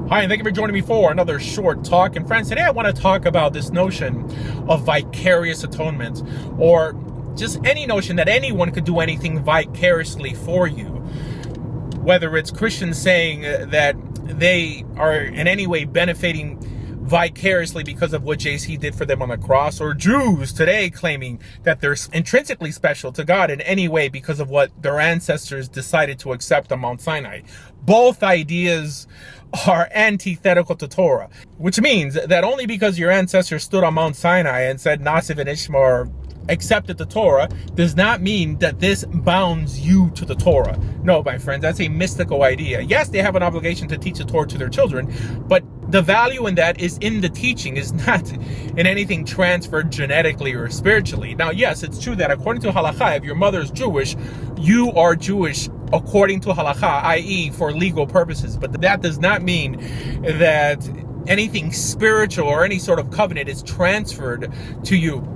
Hi, and thank you for joining me for another short talk. And friends, today I want to talk about this notion of vicarious atonement, or just any notion that anyone could do anything vicariously for you. Whether it's Christians saying that they are in any way benefiting vicariously because of what JC did for them on the cross, or Jews today claiming that they're intrinsically special to God in any way because of what their ancestors decided to accept on Mount Sinai. Both ideas are antithetical to Torah, which means that only because your ancestors stood on Mount Sinai and said Nasiv and Ishmael accepted the Torah does not mean that this bounds you to the Torah. No, my friends, that's a mystical idea. Yes, they have an obligation to teach the Torah to their children, but the value in that is in the teaching, is not in anything transferred genetically or spiritually. Now, yes, it's true that according to halakha, if your mother is Jewish, you are Jewish according to halakha, i.e. for legal purposes. But that does not mean that anything spiritual or any sort of covenant is transferred to you.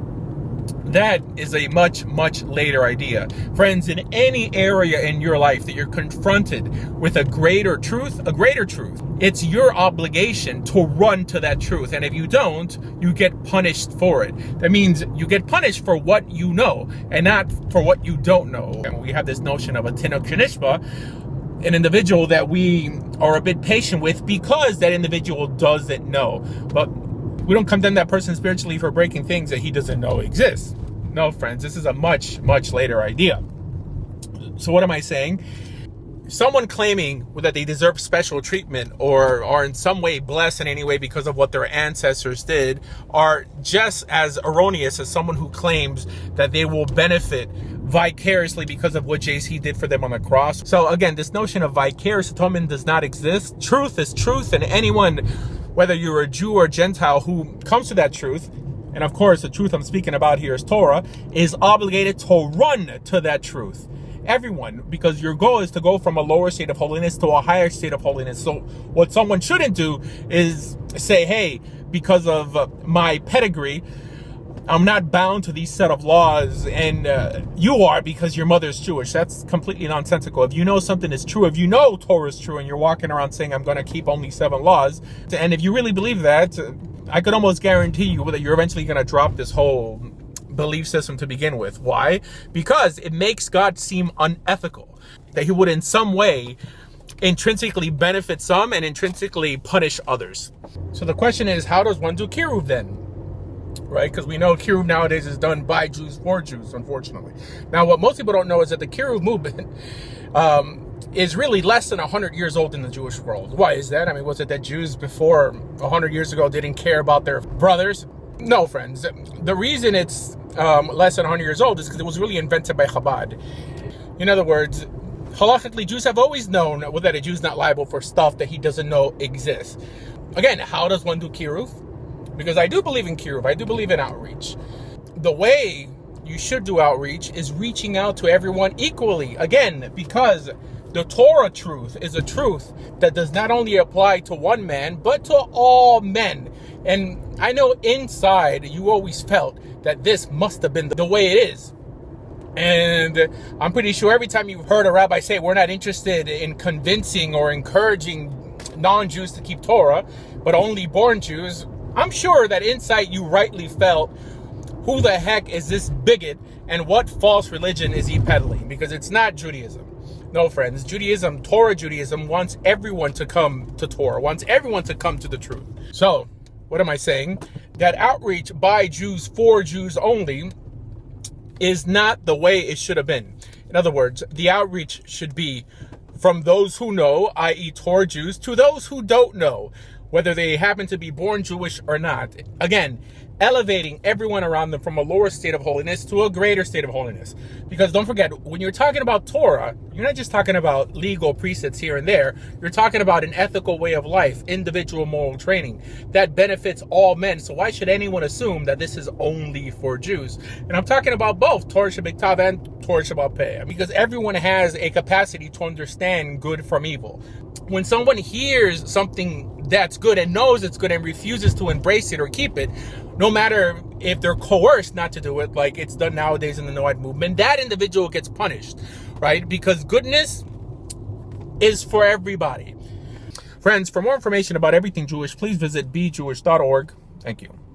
That is a much, much later idea. Friends, in any area in your life that you're confronted with a greater truth, it's your obligation to run to that truth. And if you don't, you get punished for it. That means you get punished for what you know and not for what you don't know. And we have this notion of a tinok shenishba, an individual that we are a bit patient with because that individual doesn't know. But we don't condemn that person spiritually for breaking things that he doesn't know exist. No, friends, this is a much, much later idea. So what am I saying? Someone claiming that they deserve special treatment or are in some way blessed in any way because of what their ancestors did are just as erroneous as someone who claims that they will benefit vicariously because of what JC did for them on the cross. So again, this notion of vicarious atonement does not exist. Truth is truth, and anyone, whether you're a Jew or Gentile who comes to that truth, and of course the truth I'm speaking about here is Torah, is obligated to run to that truth. Everyone, because your goal is to go from a lower state of holiness to a higher state of holiness. So what someone shouldn't do is say, hey, because of my pedigree, I'm not bound to these set of laws, and you are because your mother's Jewish. That's completely nonsensical. If you know something is true, if you know Torah is true, and you're walking around saying, I'm going to keep only 7 laws, and if you really believe that, I could almost guarantee you that you're eventually going to drop this whole belief system to begin with. Why? Because it makes God seem unethical, that he would in some way intrinsically benefit some and intrinsically punish others. So the question is, how does one do kiruv then? Right? Because we know kiruv nowadays is done by Jews for Jews, unfortunately. Now, what most people don't know is that the kiruv movement is really less than 100 years old in the Jewish world. Why is that? I mean, was it that Jews before 100 years ago didn't care about their brothers? No, friends. The reason it's less than 100 years old is because it was really invented by Chabad. In other words, halachically, Jews have always known that a Jew's not liable for stuff that he doesn't know exists. Again, how does one do kiruv? Because I do believe in kiruv. I do believe in outreach. The way you should do outreach is reaching out to everyone equally. Again, because the Torah truth is a truth that does not only apply to one man, but to all men. And I know inside you always felt that this must have been the way it is. And I'm pretty sure every time you've heard a rabbi say, we're not interested in convincing or encouraging non-Jews to keep Torah, but only born Jews, I'm sure that inside you rightly felt, who the heck is this bigot and what false religion is he peddling? Because it's not Judaism. No, friends, Judaism, Torah Judaism, wants everyone to come to Torah, wants everyone to come to the truth. So, what am I saying? That outreach by Jews for Jews only is not the way it should have been. In other words, the outreach should be from those who know, i.e. Torah Jews, to those who don't know, whether they happen to be born Jewish or not. Again, elevating everyone around them from a lower state of holiness to a greater state of holiness. Because don't forget, when you're talking about Torah, you're not just talking about legal precepts here and there. You're talking about an ethical way of life, individual moral training that benefits all men. So why should anyone assume that this is only for Jews? And I'm talking about both Torah Shebiktav and Torah Sheba'al Peh, because everyone has a capacity to understand good from evil. When someone hears something that's good and knows it's good and refuses to embrace it or keep it, no matter if they're coerced not to do it, like it's done nowadays in the Noahide movement, that individual gets punished, right? Because goodness is for everybody. Friends, for more information about everything Jewish, please visit bejewish.org. Thank you.